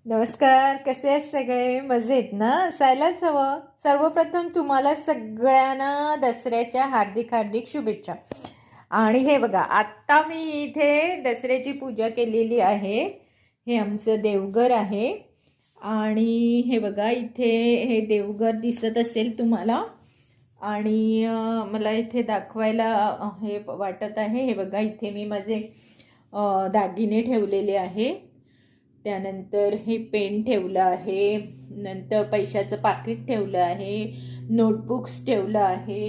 नमस्कार. कसे आहेत सगळे? मजेत ना? असायलाच हवं. सर्वप्रथम तुम्हाला सगळ्यांना दसऱ्याच्या हार्दिक हार्दिक शुभेच्छा. आणि हे बघा, आत्ता मी इथे दसऱ्याची पूजा केलेली आहे. हे आमचं देवघर आहे. आणि हे बघा, इथे हे देवघर दिसत असेल तुम्हाला. आणि मला इथे दाखवायला हे वाटत आहे. हे बघा, इथे मी माझे दागिने ठेवलेले आहे. त्यानंतर हे पेन ठेवलं आहे. नंतर पैशाचं पाकिट ठेवलं आहे. नोटबुक्स ठेवलं आहे.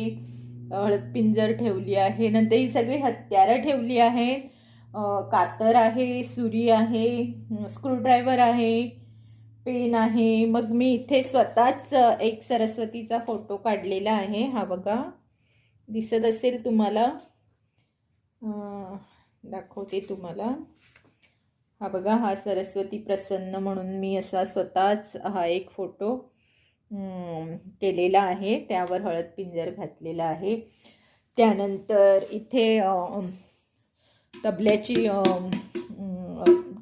हळद पिंजर ठेवली आहे. नंतर ही सगळी हत्यारं ठेवली आहेत. कातर आहे, सुरी आहे, स्क्रूड्रायव्हर आहे, पेन आहे. मग मी इथे स्वतःच एक सरस्वतीचा फोटो काढलेला आहे. हा बघा, दिसत असेल तुम्हाला. दाखवते तुम्हाला. हा बघा, हा सरस्वती प्रसन्न म्हणून मी असा स्वतःच हा एक फोटो केलेला आहे. त्यावर हळद पिंजर घातलेला आहे. त्यानंतर इथे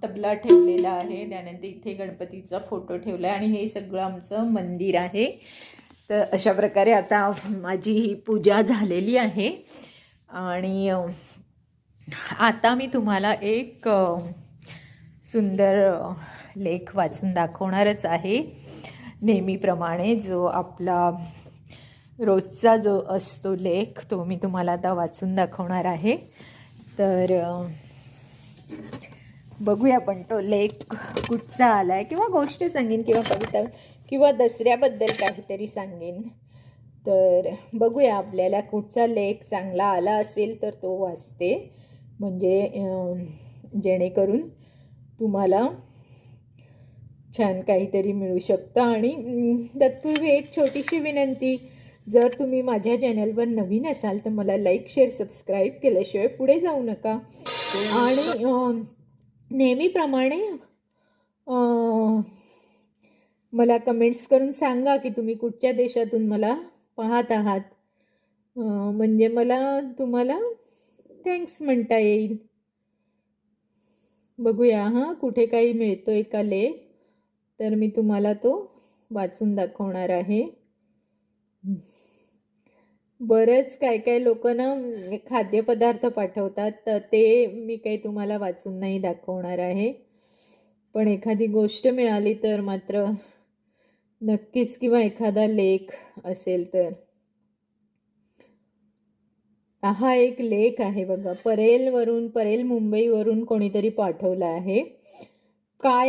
तबला ठेवलेला आहे. त्यानंतर इथे गणपतीचा फोटो ठेवला आहे. आणि हे सगळं आमचं मंदिर आहे. तर अशा प्रकारे आता माझी ही पूजा झालेली आहे. आणि आता मी तुम्हाला एक सुंदर लेख वाचून दाखवणारच आहे. नेहमीप्रमाणे जो आपला रोजचा जो असतो लेख, तो मी तुम्हाला आता वाचून दाखवणार आहे. तर बघूया आपण तो लेख कुठचा आला आहे, किंवा गोष्ट सांगेन, किंवा कविता, किंवा दसऱ्याबद्दल काहीतरी सांगेन. तर बघूया आपल्याला कुठचा लेख चांगला आला असेल तर तो वाचते, म्हणजे जेणेकरून तुम्हाला छान काहीतरी मिळू शकतं. आणि तत्पूर्वी एक छोटीशी विनंती, जर तुम्ही माझ्या चॅनलवर नवीन असाल तर मला लाईक, शेअर, सबस्क्राईब केल्याशिवाय पुढे जाऊ नका. आणि नेहमीप्रमाणे मला कमेंट्स करून सांगा की तुम्ही कुठच्या देशातून मला पाहत आहात, म्हणजे मला तुम्हाला थँक्स म्हणता येईल. बघूया हां, कुठे काही मिळतोय का लेख, तर मी तुम्हाला तो वाचून दाखवणार आहे. बरेच काय काय लोक ना खाद्यपदार्थ पाठवतात, तर ते मी काही तुम्हाला वाचून नाही दाखवणार आहे. पण एखादी गोष्ट मिळाली तर मात्र नक्कीच, किंवा एखादा लेख असेल तर. हा एक लेख आहे बघा, परेल मुंबईवरून कोणीतरी पाठवला आहे. काय